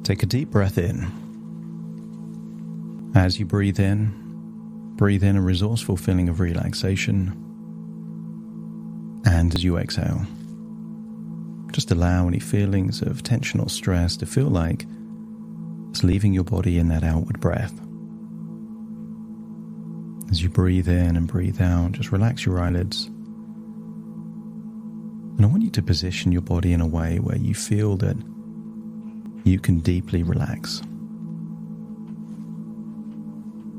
Take a deep breath in. As you breathe in a resourceful feeling of relaxation. And as you exhale, just allow any feelings of tension or stress to feel like it's leaving your body in that outward breath. As you breathe in and breathe out, just relax your eyelids. And I want you to position your body in a way where you feel that you can deeply relax.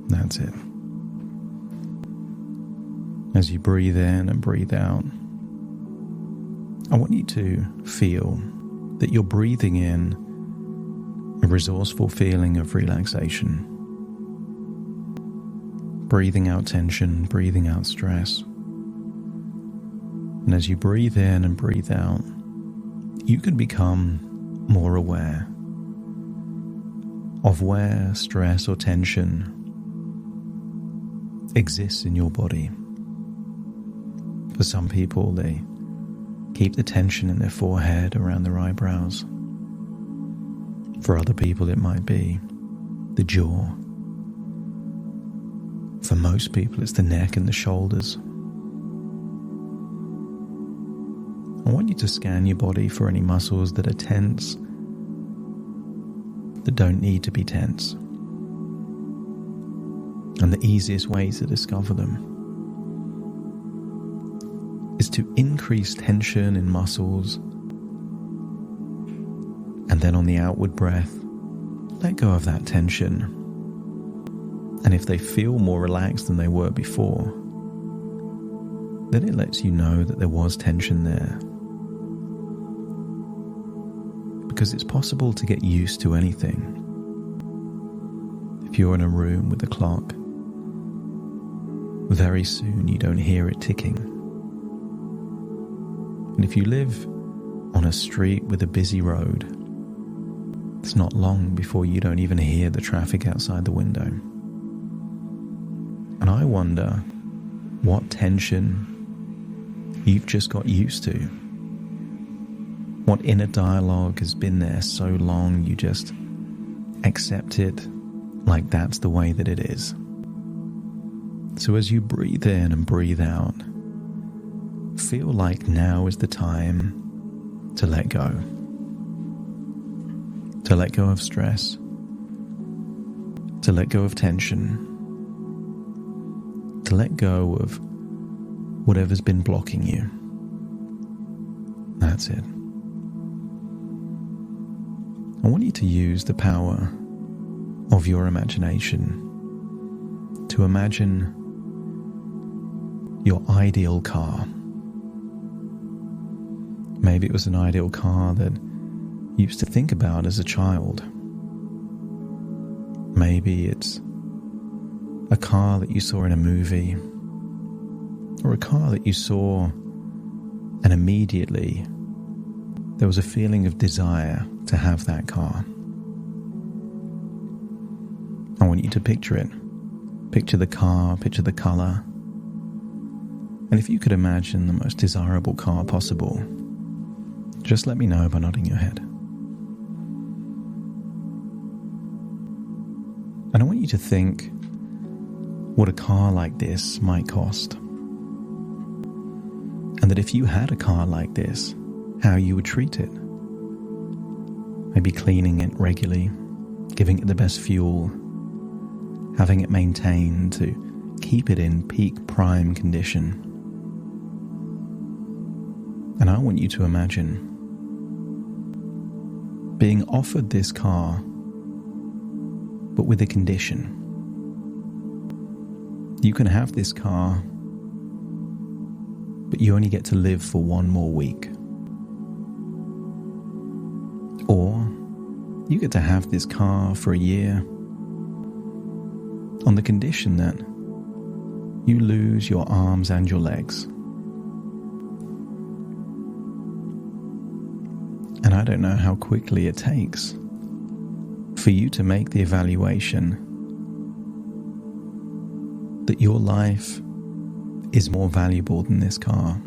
That's it. As you breathe in and breathe out, I want you to feel that you're breathing in a resourceful feeling of relaxation. Breathing out tension, breathing out stress. And as you breathe in and breathe out, you can become more aware of where stress or tension exists in your body. For some people, they keep the tension in their forehead, around their eyebrows. For other people, it might be the jaw. For most people, it's the neck and the shoulders. I want you to scan your body for any muscles that are tense, that don't need to be tense. And the easiest way to discover them is to increase tension in muscles, and then on the outward breath, let go of that tension. And if they feel more relaxed than they were before, then it lets you know that there was tension there. Because it's possible to get used to anything. If you're in a room with a clock, very soon you don't hear it ticking. And if you live on a street with a busy road, it's not long before you don't even hear the traffic outside the window. And I wonder what tension you've just got used to. What inner dialogue has been there so long you just accept it like that's the way that it is. So as you breathe in and breathe out, feel like now is the time to let go. To let go of stress. To let go of tension. To let go of whatever's been blocking you. That's it. I want you to use the power of your imagination to imagine your ideal car. Maybe it was an ideal car that you used to think about as a child. Maybe it's a car that you saw in a movie, or a car that you saw and immediately there was a feeling of desire to have that car. I want you to picture it. Picture the car, picture the color. And if you could imagine the most desirable car possible, just let me know by nodding your head. And I want you to think what a car like this might cost. And that if you had a car like this, how you would treat it. Maybe cleaning it regularly, giving it the best fuel, having it maintained to keep it in peak prime condition. And I want you to imagine being offered this car, but with a condition. You can have this car, but you only get to live for one more week. Or you get to have this car for a year on the condition that you lose your arms and your legs. And I don't know how quickly it takes for you to make the evaluation that your life is more valuable than this car,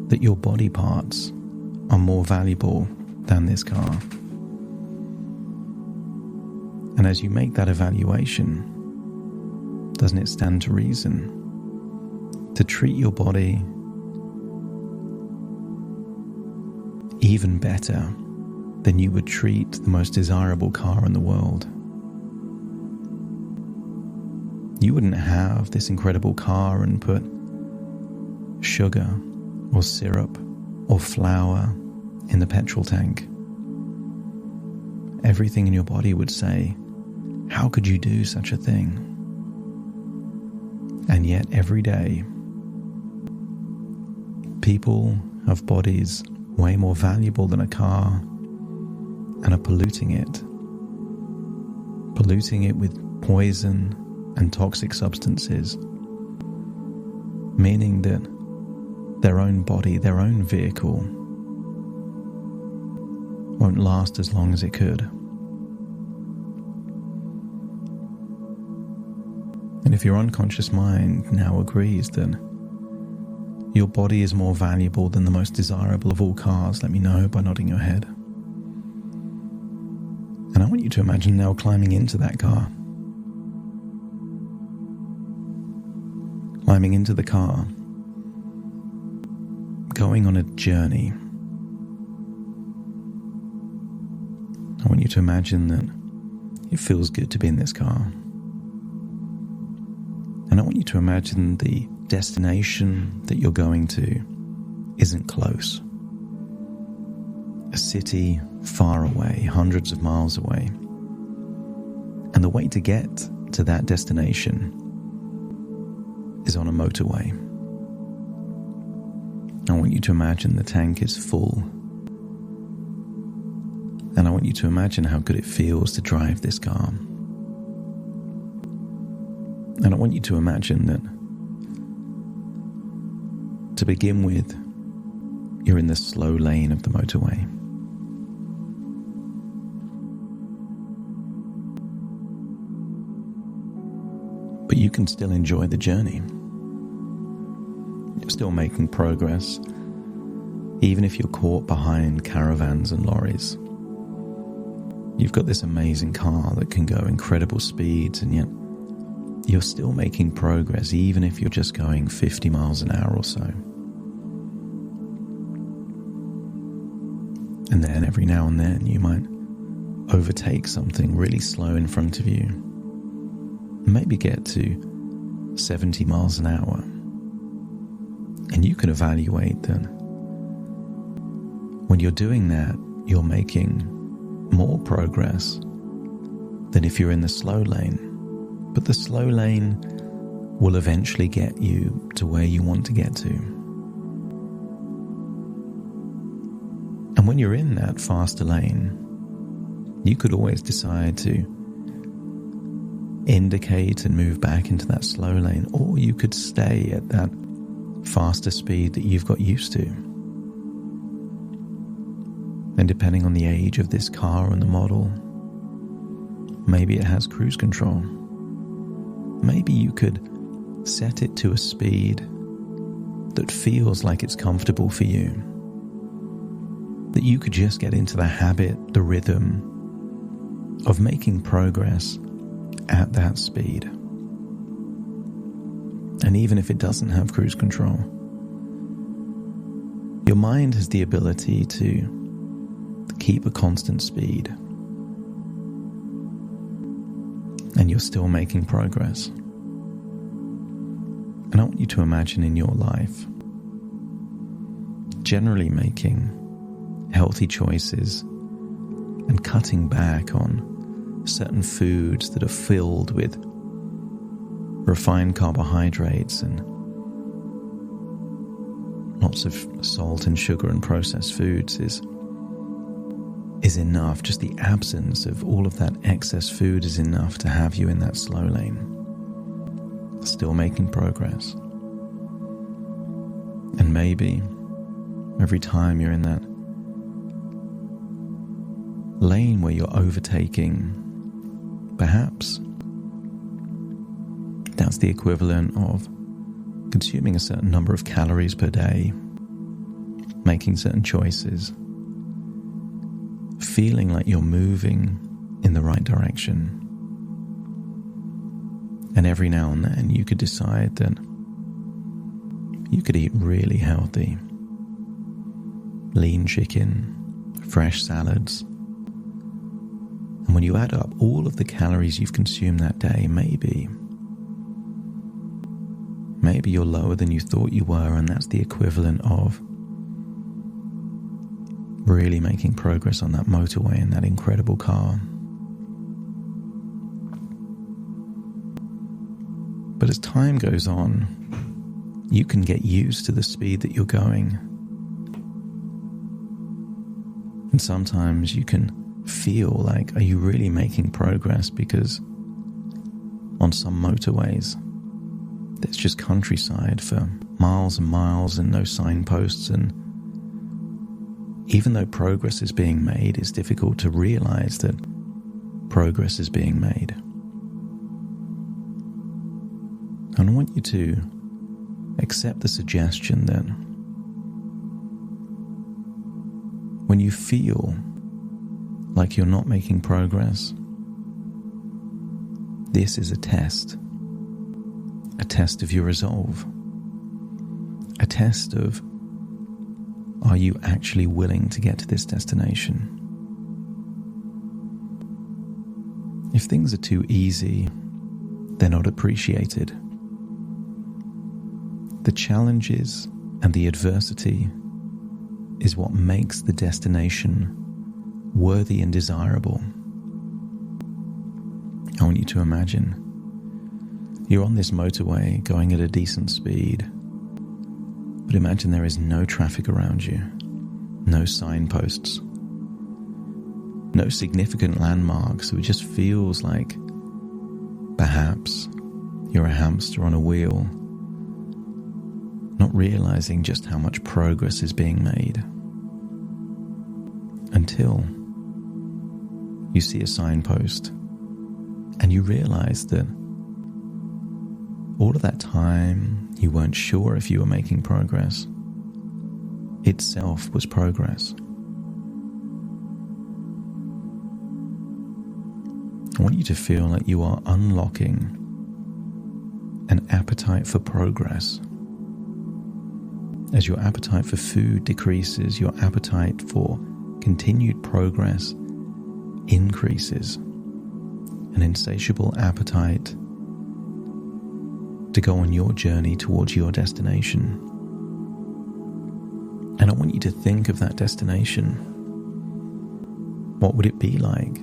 that your body parts are more valuable than this car. And as you make that evaluation, doesn't it stand to reason to treat your body even better than you would treat the most desirable car in the world? You wouldn't have this incredible car and put sugar or syrup or flour in the petrol tank. Everything in your body would say, how could you do such a thing? And yet every day, people have bodies way more valuable than a car and are polluting it with poison and toxic substances, meaning that their own body, their own vehicle, won't last as long as it could. And if your unconscious mind now agrees that your body is more valuable than the most desirable of all cars, let me know by nodding your head. And I want you to imagine now climbing into that car. Climbing into the car, going on a journey. I want you to imagine that it feels good to be in this car. And I want you to imagine the destination that you're going to isn't close. A city far away, hundreds of miles away. And the way to get to that destination is on a motorway. I want you to imagine the tank is full. And I want you to imagine how good it feels to drive this car. And I want you to imagine that, to begin with, you're in the slow lane of the motorway. But you can still enjoy the journey. You're still making progress, even if you're caught behind caravans and lorries. You've got this amazing car that can go incredible speeds, and yet you're still making progress, even if you're just going 50 miles an hour or so. And then every now and then you might overtake something really slow in front of you, maybe get to 70 miles an hour. And you can evaluate that when you're doing that, you're making more progress than if you're in the slow lane. But the slow lane will eventually get you to where you want to get to. And when you're in that faster lane, you could always decide to indicate and move back into that slow lane, or you could stay at that faster speed that you've got used to. And depending on the age of this car and the model, maybe it has cruise control. Maybe you could set it to a speed that feels like it's comfortable for you. That you could just get into the habit, the rhythm of making progress at that speed. And even if it doesn't have cruise control, your mind has the ability to keep a constant speed. And you're still making progress. And I want you to imagine in your life, generally making healthy choices and cutting back on certain foods that are filled with refined carbohydrates and lots of salt and sugar and processed foods is enough. Just the absence of all of that excess food is enough to have you in that slow lane, still making progress. And maybe every time you're in that lane where you're overtaking, perhaps that's the equivalent of consuming a certain number of calories per day, making certain choices, feeling like you're moving in the right direction. And every now and then you could decide that you could eat really healthy. Lean chicken, fresh salads. And when you add up all of the calories you've consumed that day, maybe you're lower than you thought you were, and that's the equivalent of really making progress on that motorway in that incredible car. But as time goes on, you can get used to the speed that you're going. And sometimes you can feel like, are you really making progress? Because on some motorways, there's just countryside for miles and miles and no signposts, and even though progress is being made, it's difficult to realize that progress is being made. And I want you to accept the suggestion that when you feel like you're not making progress, this is a test of your resolve, a test of, are you actually willing to get to this destination? If things are too easy, they're not appreciated. The challenges and the adversity is what makes the destination worthy and desirable. I want you to imagine you're on this motorway going at a decent speed, but imagine there is no traffic around you, no signposts, no significant landmarks. So it just feels like perhaps you're a hamster on a wheel, not realizing just how much progress is being made, until you see a signpost and you realize that all of that time you weren't sure if you were making progress itself was progress. I want you to feel like you are unlocking an appetite for progress. As your appetite for food decreases, your appetite for continued progress increases. An insatiable appetite to go on your journey towards your destination. And I want you to think of that destination. What would it be like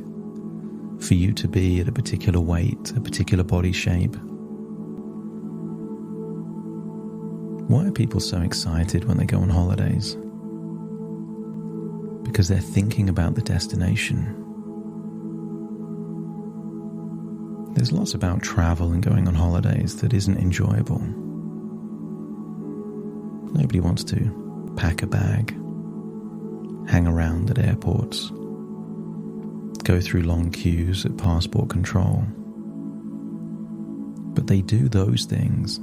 for you to be at a particular weight, a particular body shape? Why are people so excited when they go on holidays? Because they're thinking about the destination. There's lots about travel and going on holidays that isn't enjoyable. Nobody wants to pack a bag, hang around at airports, go through long queues at passport control. But they do those things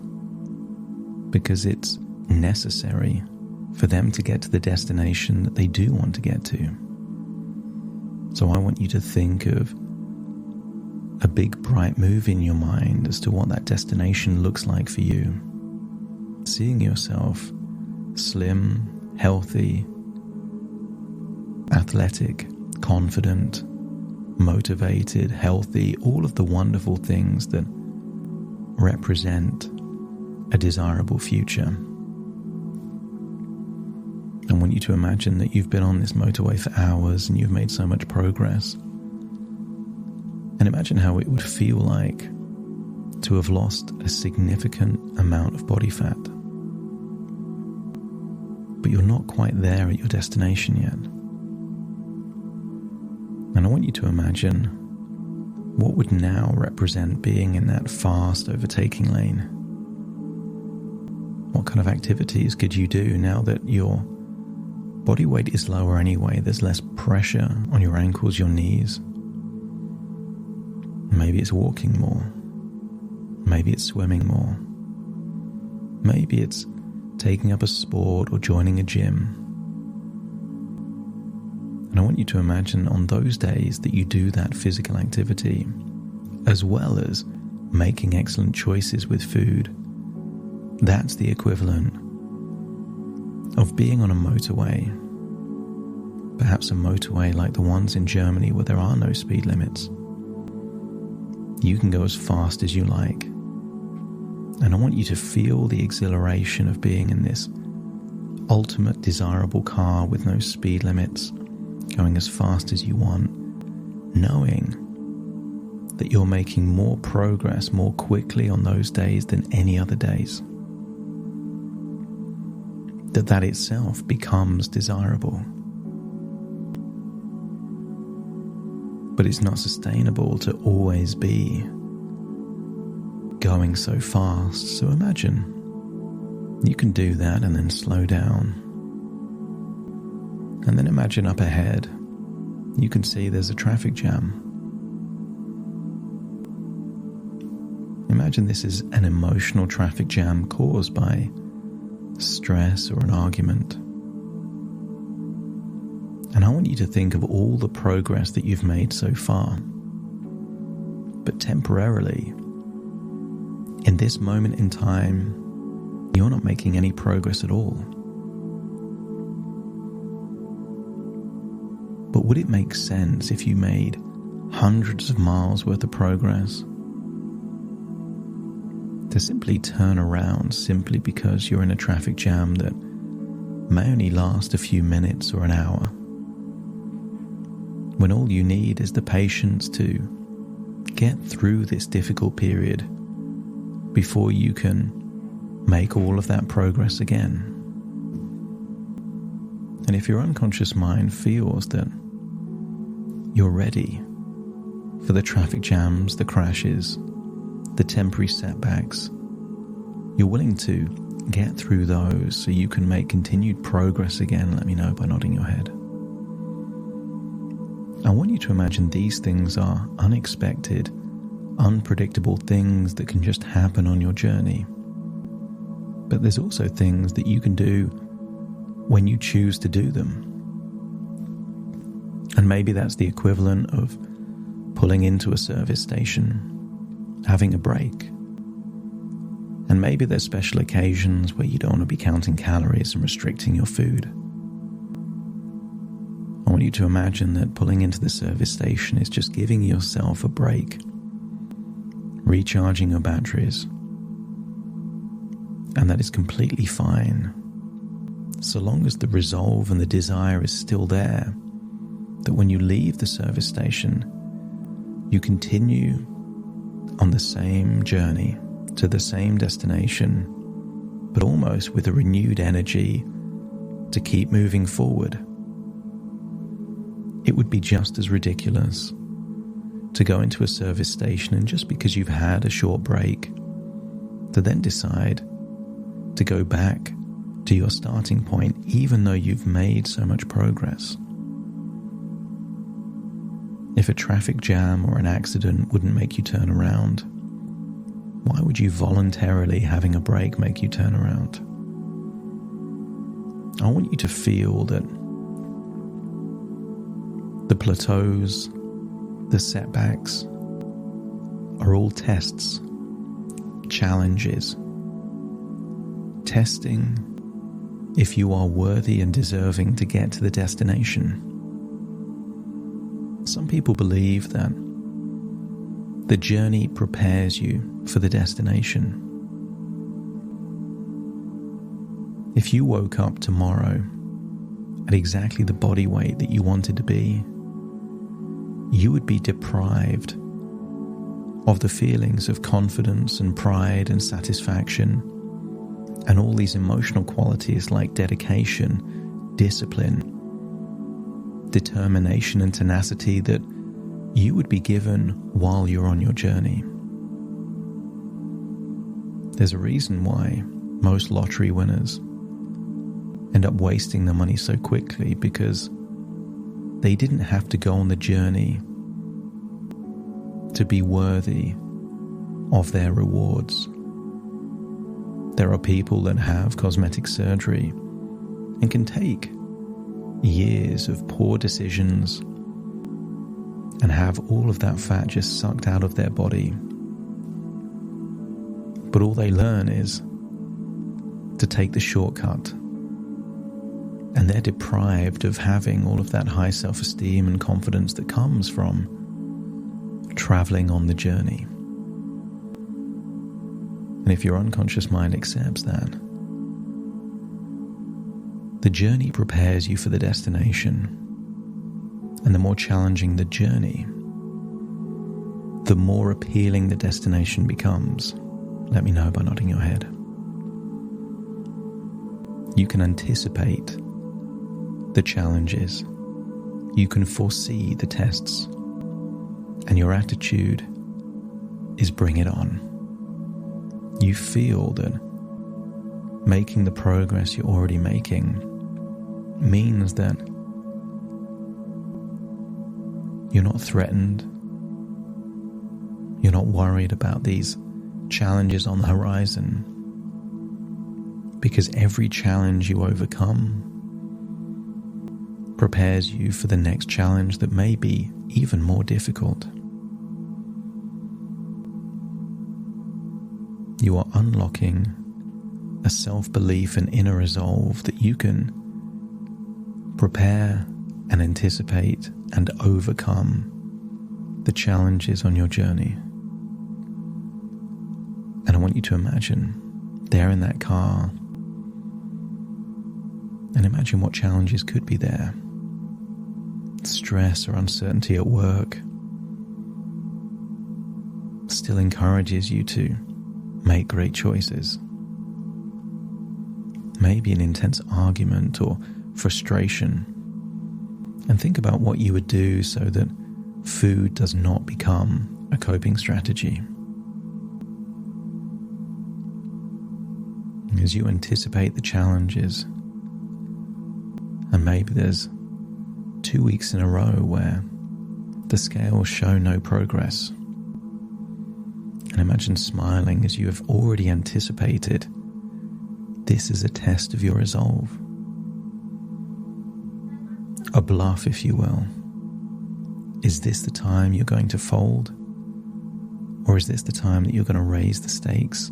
because it's necessary for them to get to the destination that they do want to get to. So I want you to think of a big bright move in your mind as to what that destination looks like for you. Seeing yourself slim, healthy, athletic, confident, motivated, healthy, all of the wonderful things that represent a desirable future. I want you to imagine that you've been on this motorway for hours and you've made so much progress. And imagine how it would feel like to have lost a significant amount of body fat. But you're not quite there at your destination yet. And I want you to imagine what would now represent being in that fast overtaking lane. What kind of activities could you do now that your body weight is lower anyway? There's less pressure on your ankles, your knees. Maybe it's walking more. Maybe it's swimming more. Maybe it's taking up a sport or joining a gym. And I want you to imagine on those days that you do that physical activity, as well as making excellent choices with food, that's the equivalent of being on a motorway. Perhaps a motorway like the ones in Germany where there are no speed limits. You can go as fast as you like. And I want you to feel the exhilaration of being in this ultimate desirable car with no speed limits, going as fast as you want, knowing that you're making more progress more quickly on those days than any other days. That itself becomes desirable. But it's not sustainable to always be going so fast. So imagine you can do that and then slow down. And then imagine up ahead, you can see there's a traffic jam. Imagine this is an emotional traffic jam caused by stress or an argument. And I want you to think of all the progress that you've made so far. But temporarily, in this moment in time, you're not making any progress at all. But would it make sense if you made hundreds of miles worth of progress to simply turn around simply because you're in a traffic jam that may only last a few minutes or an hour, when all you need is the patience to get through this difficult period before you can make all of that progress again? And if your unconscious mind feels that you're ready for the traffic jams, the crashes, the temporary setbacks, you're willing to get through those so you can make continued progress again, let me know by nodding your head. I want you to imagine these things are unexpected, unpredictable things that can just happen on your journey. But there's also things that you can do when you choose to do them. And maybe that's the equivalent of pulling into a service station, having a break. And maybe there's special occasions where you don't want to be counting calories and restricting your food. I want you to imagine that pulling into the service station is just giving yourself a break, recharging your batteries, and that is completely fine, so long as the resolve and the desire is still there, that when you leave the service station, you continue on the same journey to the same destination, but almost with a renewed energy to keep moving forward. It would be just as ridiculous to go into a service station and just because you've had a short break, to then decide to go back to your starting point, even though you've made so much progress. If a traffic jam or an accident wouldn't make you turn around, why would you voluntarily having a break make you turn around? I want you to feel that the plateaus, the setbacks are all tests, challenges, testing if you are worthy and deserving to get to the destination. Some people believe that the journey prepares you for the destination. If you woke up tomorrow at exactly the body weight that you wanted to be, you would be deprived of the feelings of confidence and pride and satisfaction and all these emotional qualities like dedication, discipline, determination and tenacity that you would be given while you're on your journey. There's a reason why most lottery winners end up wasting their money so quickly, because they didn't have to go on the journey to be worthy of their rewards. There are people that have cosmetic surgery and can take years of poor decisions and have all of that fat just sucked out of their body But all they learn is to take the shortcut. And they're deprived of having all of that high self-esteem and confidence that comes from traveling on the journey. And if your unconscious mind accepts that, the journey prepares you for the destination. And the more challenging the journey, the more appealing the destination becomes. Let me know by nodding your head. You can anticipate the challenges. You can foresee the tests. And your attitude is bring it on. You feel that making the progress you're already making means that you're not threatened. You're not worried about these challenges on the horizon, because every challenge you overcome prepares you for the next challenge that may be even more difficult. You are unlocking a self-belief and inner resolve that you can prepare and anticipate and overcome the challenges on your journey. And I want you to imagine there in that car, and imagine what challenges could be there. Stress or uncertainty at work still encourages you to make great choices. Maybe an intense argument or frustration. And think about what you would do so that food does not become a coping strategy. As you anticipate the challenges, and maybe there's 2 weeks in a row where the scales show no progress. And imagine smiling as you have already anticipated this is a test of your resolve. A bluff, if you will. Is this the time you're going to fold? Or is this the time that you're going to raise the stakes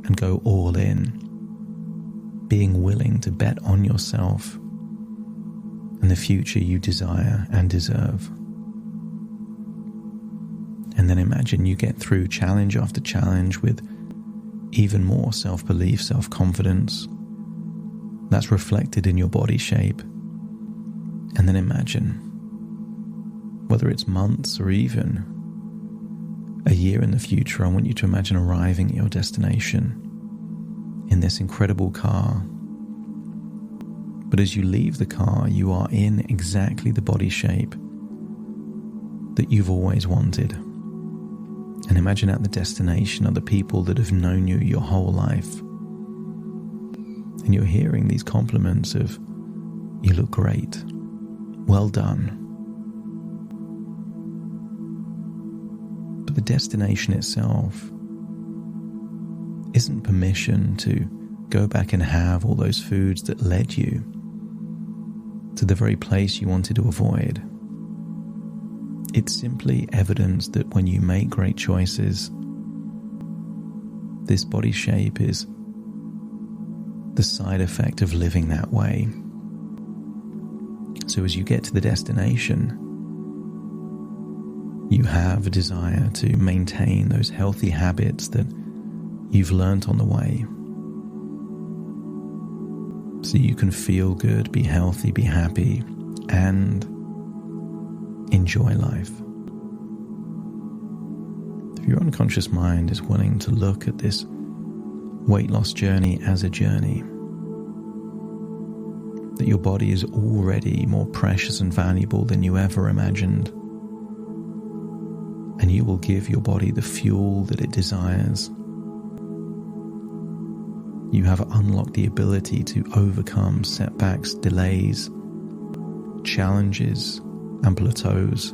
and go all in, being willing to bet on yourself and the future you desire and deserve? And then imagine you get through challenge after challenge with even more self-belief, self-confidence that's reflected in your body shape. And then imagine, whether it's months or even a year in the future, I want you to imagine arriving at your destination in this incredible car. But as you leave the car, you are in exactly the body shape that you've always wanted. And imagine at the destination are the people that have known you your whole life. And you're hearing these compliments of, you look great, well done. But the destination itself isn't permission to go back and have all those foods that led you to the very place you wanted to avoid. It's simply evidence that when you make great choices, this body shape is the side effect of living that way. So as you get to the destination, you have a desire to maintain those healthy habits that you've learnt on the way. So you can feel good, be healthy, be happy, and enjoy life. If your unconscious mind is willing to look at this weight loss journey as a journey, that your body is already more precious and valuable than you ever imagined, and you will give your body the fuel that it desires, you have unlocked the ability to overcome setbacks, delays, challenges, and plateaus,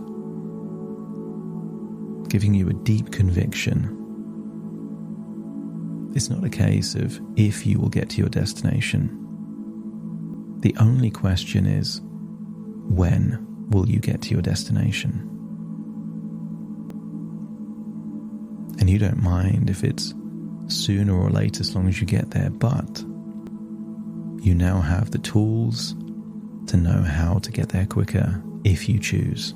giving you a deep conviction. It's not a case of if you will get to your destination. The only question is, when will you get to your destination? And you don't mind if it's sooner or later as long as you get there, but you now have the tools to know how to get there quicker if you choose.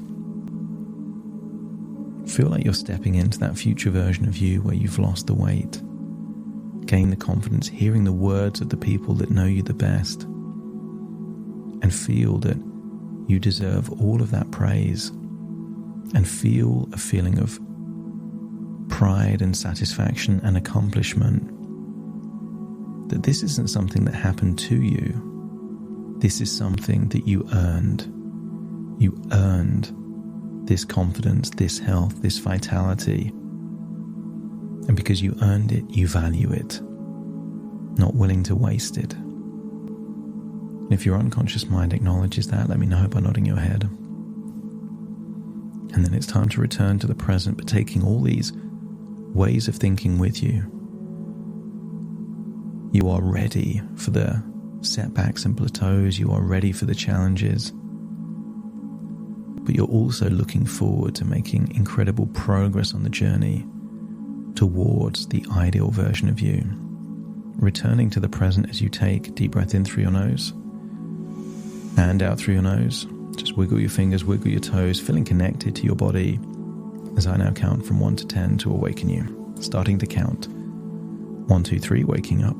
Feel like you're stepping into that future version of you where you've lost the weight, gain the confidence, hearing the words of the people that know you the best, and feel that you deserve all of that praise, and feel a feeling of pride and satisfaction and accomplishment that this isn't something that happened to you. This is something that you earned. You earned this confidence, this health, this vitality. And because you earned it, you value it, not willing to waste it. And if your unconscious mind acknowledges that, let me know by nodding your head. And then it's time to return to the present, but taking all these ways of thinking with you. You are ready for the setbacks and plateaus. You are ready for the challenges. But you're also looking forward to making incredible progress on the journey towards the ideal version of you. Returning to the present as you take a deep breath in through your nose and out through your nose. Just wiggle your fingers, wiggle your toes, feeling connected to your body as I now count from 1 to 10 to awaken you. Starting to count. 1, 2, 3, waking up.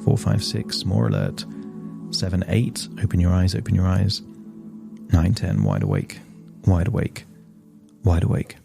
4, 5, 6, more alert. 7, 8, open your eyes, open your eyes. 9, 10, wide awake, wide awake, wide awake.